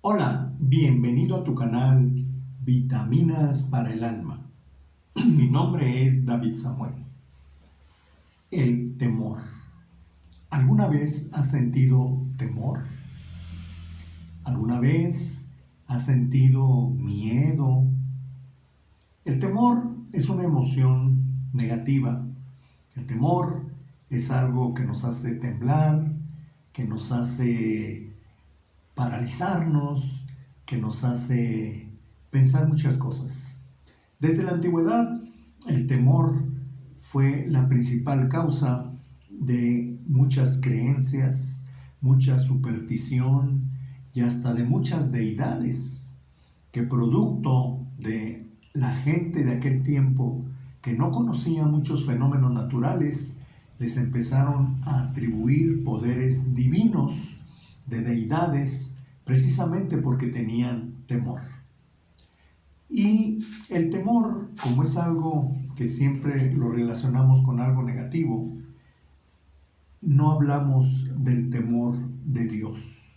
Hola, bienvenido a tu canal Vitaminas para el Alma. Mi nombre es David Samuel. El temor. ¿Alguna vez has sentido temor? ¿Alguna vez has sentido miedo? El temor es una emoción negativa. El temor es algo que nos hace temblar, que nos hace paralizarnos, que nos hace pensar muchas cosas. Desde la antigüedad, el temor fue la principal causa de muchas creencias, mucha superstición y hasta de muchas deidades que producto de la gente de aquel tiempo que no conocía muchos fenómenos naturales, les empezaron a atribuir poderes divinos de deidades precisamente porque tenían temor. Y el temor, como es algo que siempre lo relacionamos con algo negativo, no hablamos del temor de Dios.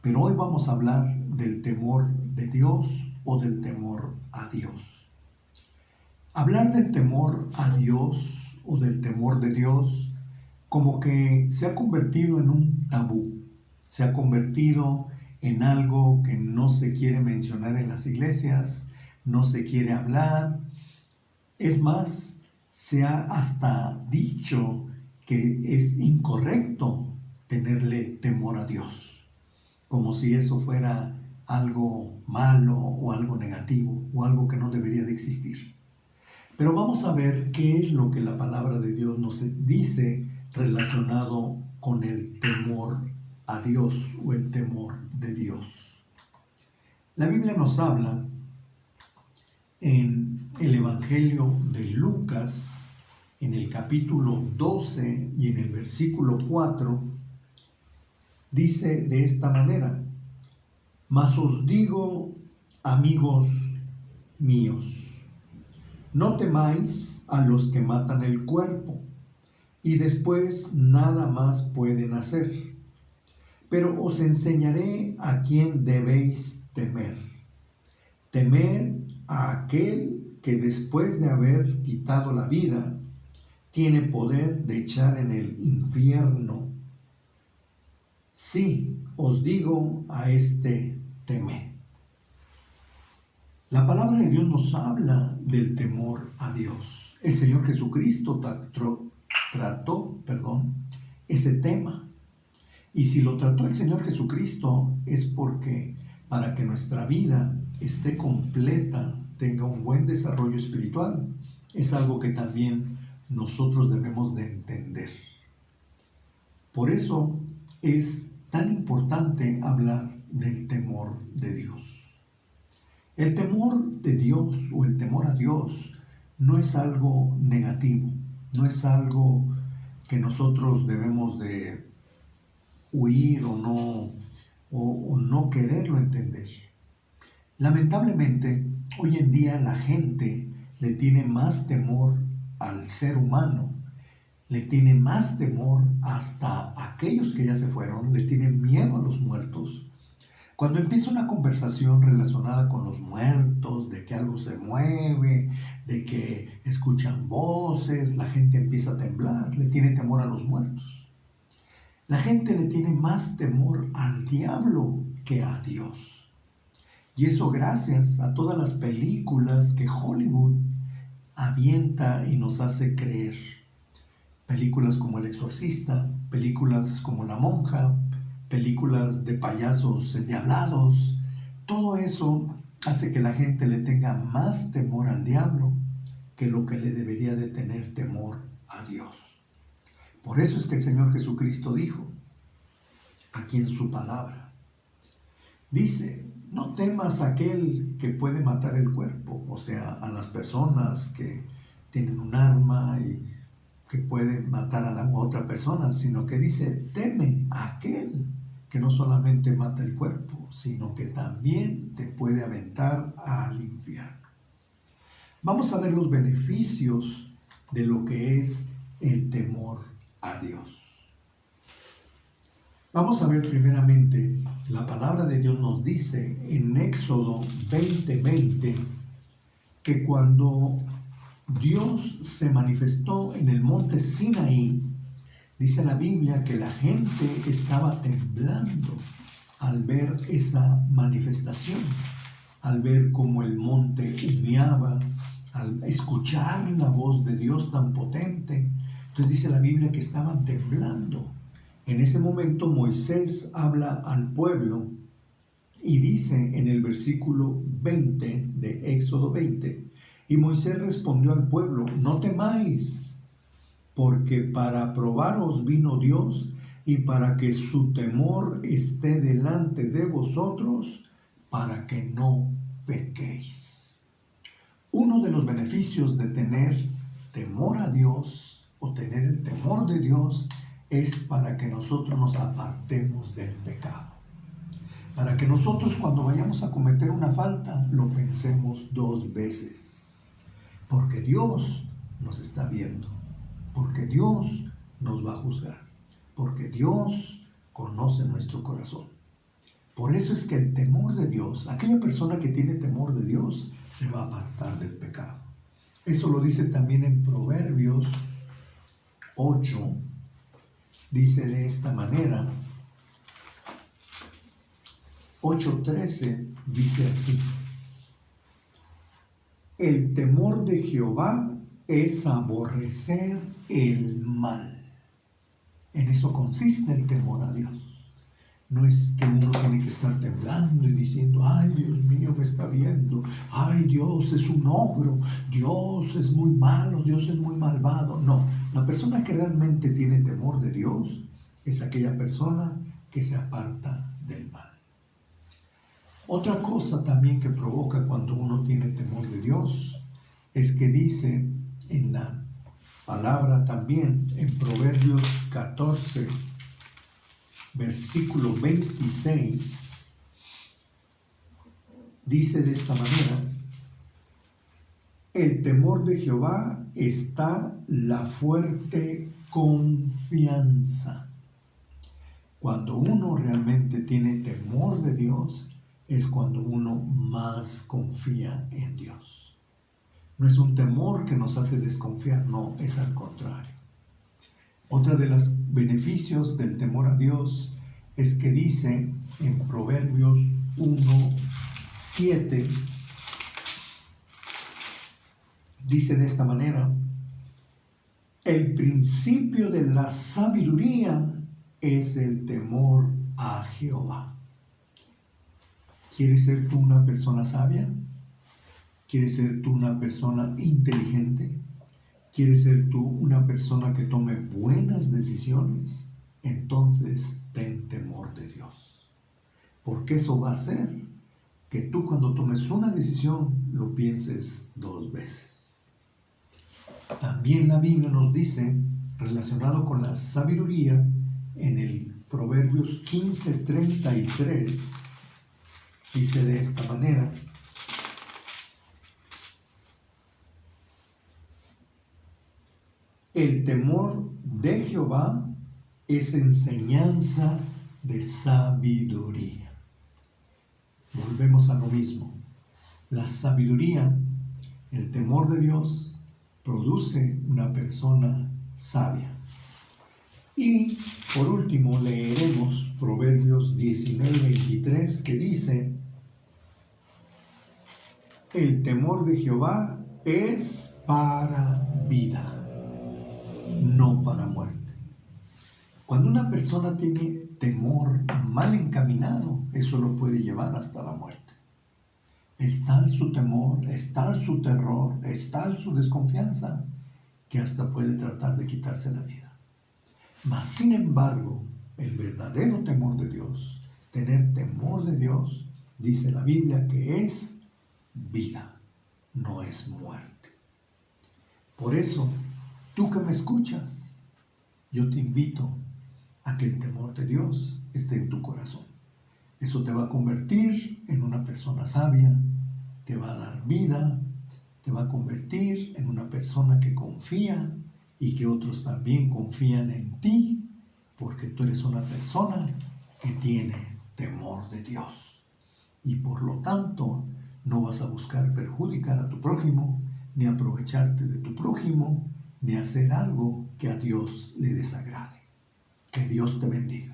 Pero hoy vamos a hablar del temor de Dios o del temor a Dios. Hablar del temor a Dios o del temor de Dios como que se ha convertido en un tabú, se ha convertido en algo que no se quiere mencionar en las iglesias, no se quiere hablar. Es más, se ha hasta dicho que es incorrecto tenerle temor a Dios, como si eso fuera algo malo o algo negativo o algo que no debería de existir. Pero vamos a ver qué es lo que la palabra de Dios nos dice relacionado con el temor a Dios o el temor de Dios. La Biblia nos habla en el Evangelio de Lucas, en el capítulo 12 y en el versículo 4, dice de esta manera: Mas os digo, amigos míos, no temáis a los que matan el cuerpo, y después nada más pueden hacer. Pero os enseñaré a quién debéis temer. Temed a aquel que después de haber quitado la vida, tiene poder de echar en el infierno. Sí, os digo a este temed. La palabra de Dios nos habla del temor a Dios. El Señor Jesucristo trató ese tema. Y si lo trató el Señor Jesucristo es porque para que nuestra vida esté completa, tenga un buen desarrollo espiritual, es algo que también nosotros debemos de entender. Por eso es tan importante hablar del temor de Dios. El temor de Dios o el temor a Dios no es algo negativo, no es algo que nosotros debemos de huir o no quererlo entender. Lamentablemente, hoy en día la gente le tiene más temor al ser humano, le tiene más temor hasta a aquellos que ya se fueron, le tienen miedo a los muertos. Cuando empieza una conversación relacionada con los muertos, de que algo se mueve, de que escuchan voces, la gente empieza a temblar, le tiene temor a los muertos. La gente le tiene más temor al diablo que a Dios. Y eso gracias a todas las películas que Hollywood avienta y nos hace creer. Películas como El Exorcista, películas como La Monja, películas de payasos endiablados. Todo eso hace que la gente le tenga más temor al diablo que lo que le debería de tener temor a Dios. Por eso es que el Señor Jesucristo dijo, aquí en su palabra, dice: no temas a aquel que puede matar el cuerpo, o sea, a las personas que tienen un arma y que pueden matar a la otra persona, sino que dice: teme a aquel que no solamente mata el cuerpo, sino que también te puede aventar al infierno. Vamos a ver los beneficios de lo que es el temor a Dios. Vamos a ver primeramente la palabra de Dios nos dice en Éxodo 20:20 que cuando Dios se manifestó en el monte Sinaí, dice la Biblia que la gente estaba temblando al ver esa manifestación, al ver cómo el monte humeaba, al escuchar la voz de Dios tan potente. Entonces dice la Biblia que estaban temblando. En ese momento Moisés habla al pueblo y dice en el versículo 20 de Éxodo 20, y Moisés respondió al pueblo: no temáis, porque para probaros vino Dios y para que su temor esté delante de vosotros, para que no pequéis. Uno de los beneficios de tener temor a Dios o tener el temor de Dios es para que nosotros nos apartemos del pecado. Para que nosotros cuando vayamos a cometer una falta lo pensemos 2 veces. Porque Dios nos está viendo. Porque Dios nos va a juzgar. Porque Dios conoce nuestro corazón. Por eso es que el temor de Dios, aquella persona que tiene temor de Dios, se va a apartar del pecado. Eso lo dice también en Proverbios 8. Dice de esta manera, 8:13 dice así: el temor de Jehová es aborrecer el mal. En eso consiste el temor a Dios. No es que uno tiene que estar temblando y diciendo: ay, Dios mío me está viendo, ay, Dios es un ogro, Dios es muy malo, Dios es muy malvado. No, la persona que realmente tiene temor de Dios es aquella persona que se aparta del mal. Otra cosa también que provoca cuando uno tiene temor de Dios es que dice en la palabra también, en Proverbios 14, versículo 26, dice de esta manera: el temor de Jehová está la fuerte confianza. Cuando uno realmente tiene temor de Dios, es cuando uno más confía en Dios. No es un temor que nos hace desconfiar, no, es al contrario. Otra de los beneficios del temor a Dios es que dice en Proverbios 1:7, dice de esta manera: el principio de la sabiduría es el temor a Jehová. ¿Quieres ser tú una persona sabia? ¿Quieres ser tú una persona inteligente? ¿Quieres ser tú una persona que tome buenas decisiones? Entonces ten temor de Dios. Porque eso va a hacer que tú cuando tomes una decisión lo pienses 2 veces. También la Biblia nos dice, relacionado con la sabiduría, en el Proverbios 15:33, dice de esta manera: el temor de Jehová es enseñanza de sabiduría. Volvemos a lo mismo. La sabiduría, el temor de Dios, produce una persona sabia. Y por último leeremos Proverbios 19:23, que dice: el temor de Jehová es para vida, no para muerte. Cuando una persona tiene temor mal encaminado, eso lo puede llevar hasta la muerte. Es tal su temor, es tal su terror, es tal su desconfianza, que hasta puede tratar de quitarse la vida. Mas, sin embargo, el verdadero temor de Dios, tener temor de Dios, dice la Biblia que es vida, no es muerte. Por eso, tú que me escuchas, yo te invito a que el temor de Dios esté en tu corazón. Eso te va a convertir en una persona sabia, te va a dar vida, te va a convertir en una persona que confía y que otros también confían en ti, porque tú eres una persona que tiene temor de Dios. Y por lo tanto, no vas a buscar perjudicar a tu prójimo, ni aprovecharte de tu prójimo, ni hacer algo que a Dios le desagrade. Que Dios te bendiga.